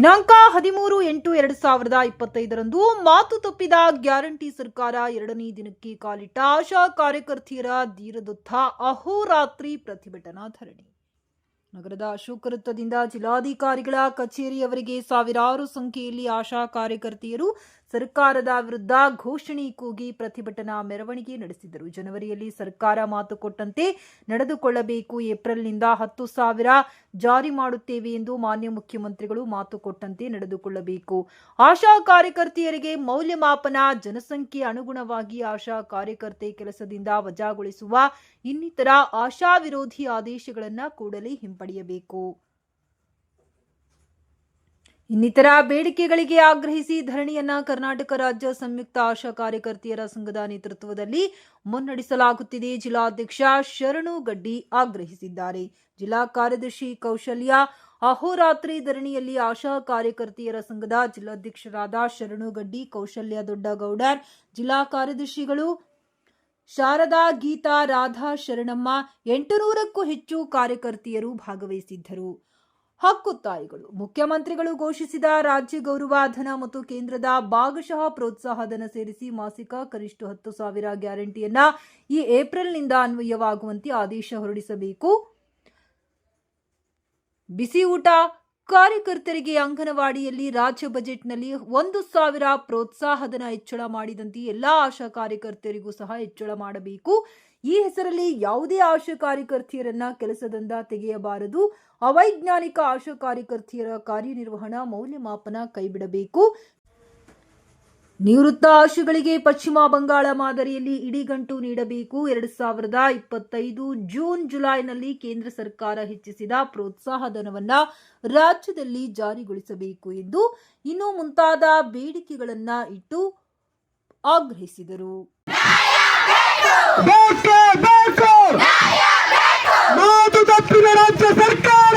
ದಿನಾಂಕ 13/8/2025 ಮಾತು ತಪ್ಪಿದ ಗ್ಯಾರಂಟಿ ಸರ್ಕಾರ ಎರಡನೇ ದಿನಕ್ಕೆ ಕಾಲಿಟ್ಟ ಆಶಾ ಕಾರ್ಯಕರ್ತೆಯರ ಧೀರದತ್ತ ಅಹೋರಾತ್ರಿ ಪ್ರತಿಭಟನಾ ಧರಣಿ. ನಗರದ ಅಶೋಕ ವೃತ್ತದಿಂದ ಜಿಲ್ಲಾಧಿಕಾರಿಗಳ ಕಚೇರಿಯವರೆಗೆ ಸಾವಿರಾರು ಸಂಖ್ಯೆಯಲ್ಲಿ ಆಶಾ ಕಾರ್ಯಕರ್ತೆಯರು ಸರ್ಕಾರದ ವಿರುದ್ಧ ಘೋಷಣೆ ಕೂಗಿ ಪ್ರತಿಭಟನಾ ಮೆರವಣಿಗೆ ನಡೆಸಿದರು. ಜನವರಿಯಲ್ಲಿ ಸರ್ಕಾರ ಮಾತು ಕೊಟ್ಟಂತೆ ನಡೆದುಕೊಳ್ಳಬೇಕು. ಏಪ್ರಿಲ್ನಿಂದ 10,000 ಜಾರಿ ಮಾಡುತ್ತೇವೆ ಎಂದು ಮಾನ್ಯ ಮುಖ್ಯಮಂತ್ರಿಗಳು ಮಾತು ಕೊಟ್ಟಂತೆ ನಡೆದುಕೊಳ್ಳಬೇಕು. ಆಶಾ ಕಾರ್ಯಕರ್ತೆಯರಿಗೆ ಮೌಲ್ಯಮಾಪನ, ಜನಸಂಖ್ಯೆ ಅನುಗುಣವಾಗಿ ಆಶಾ ಕಾರ್ಯಕರ್ತೆ ಕೆಲಸದಿಂದ ವಜಾಗೊಳಿಸುವ ಇನ್ನಿತರ ಆಶಾ ವಿರೋಧಿ ಆದೇಶಗಳನ್ನು ಕೂಡಲೇ ಹಿಂಪಡೆಯಬೇಕು. ಇನ್ನಿತರ ಬೇಡಿಕೆಗಳಿಗೆ ಆಗ್ರಹಿಸಿ ಧರಣಿಯನ್ನ ಕರ್ನಾಟಕ ರಾಜ್ಯ ಸಂಯುಕ್ತ ಆಶಾ ಕಾರ್ಯಕರ್ತೆಯರ ಸಂಘದ ನೇತೃತ್ವದಲ್ಲಿ ಮುನ್ನಡೆಸಲಾಗುತ್ತಿದೆ. ಜಿಲ್ಲಾಧ್ಯಕ್ಷ ಶರಣು ಗಡ್ಡಿ ಆಗ್ರಹಿಸಿದ್ದಾರೆ. ಜಿಲ್ಲಾ ಕಾರ್ಯದರ್ಶಿ ಕೌಶಲ್ಯ ಅಹೋರಾತ್ರಿ ಧರಣಿಯಲ್ಲಿ ಆಶಾ ಕಾರ್ಯಕರ್ತೆಯರ ಸಂಘದ ಜಿಲ್ಲಾಧ್ಯಕ್ಷರಾದ ಶರಣು ಗಡ್ಡಿ, ಕೌಶಲ್ಯ ದೊಡ್ಡಗೌಡರ್, ಜಿಲ್ಲಾ ಕಾರ್ಯದರ್ಶಿಗಳು ಶಾರದಾ, ಗೀತಾ, ರಾಧಾ, ಶರಣಮ್ಮ, 800ಕ್ಕೂ ಹೆಚ್ಚು ಕಾರ್ಯಕರ್ತೆಯರು ಭಾಗವಹಿಸಿದ್ದರು. ಹಕ್ಕೊತ್ತಾಯಗಳು. ಮುಖ್ಯಮಂತ್ರಿಗಳು ಘೋಷಿಸಿದ ರಾಜ್ಯ ಗೌರವಧನ ಮತ್ತು ಕೇಂದ್ರದ ಭಾಗಶಃ ಪ್ರೋತ್ಸಾಹಧನ ಸೇರಿಸಿ ಮಾಸಿಕ ಕನಿಷ್ಠ 10,000 ಗ್ಯಾರಂಟಿಯನ್ನ ಈ ಏಪ್ರಿಲ್ನಿಂದ ಅನ್ವಯವಾಗುವಂತೆ ಆದೇಶ ಹೊರಡಿಸಬೇಕು. ಬಿಸಿ ಊಟ ಕಾರ್ಯಕರ್ತರಿಗೆ ಅಂಗನವಾಡಿಯಲ್ಲಿ ರಾಜ್ಯ ಬಜೆಟ್ನಲ್ಲಿ 1,000 ಪ್ರೋತ್ಸಾಹಧನ ಹೆಚ್ಚಳ ಮಾಡಿದಂತೆ ಎಲ್ಲಾ ಆಶಾ ಕಾರ್ಯಕರ್ತರಿಗೂ ಸಹ ಹೆಚ್ಚಳ ಮಾಡಬೇಕು. ಈ ಹೆಸರಲ್ಲಿ ಯಾವುದೇ ಆಶಾ ಕಾರ್ಯಕರ್ತೆಯರನ್ನ ಕೆಲಸದಿಂದ ತೆಗೆಯಬಾರದು. ಅವೈಜ್ಞಾನಿಕ ಆಶಾ ಕಾರ್ಯಕರ್ತೆಯರ ಕಾರ್ಯನಿರ್ವಹಣಾ ಮೌಲ್ಯಮಾಪನ ಕೈಬಿಡಬೇಕು. ನಿವೃತ್ತ ಆಶಾಗಳಿಗೆ ಪಶ್ಚಿಮ ಬಂಗಾಳ ಮಾದರಿಯಲ್ಲಿ ಇಡಿಗಂಟು ನೀಡಬೇಕು. 2025 ಜೂನ್ ಜುಲೈನಲ್ಲಿ ಕೇಂದ್ರ ಸರ್ಕಾರ ಹೆಚ್ಚಿಸಿದ ಪ್ರೋತ್ಸಾಹಧನವನ್ನ ರಾಜ್ಯದಲ್ಲಿ ಜಾರಿಗೊಳಿಸಬೇಕು ಎಂದು ಇನ್ನು ಮುಂತಾದ ಬೇಡಿಕೆಗಳನ್ನ ಇಟ್ಟು ಆಗ್ರಹಿಸಿದರು. ಮಾತು ತಪ್ಪಿದ ರಾಜ್ಯ ಸರ್ಕಾರ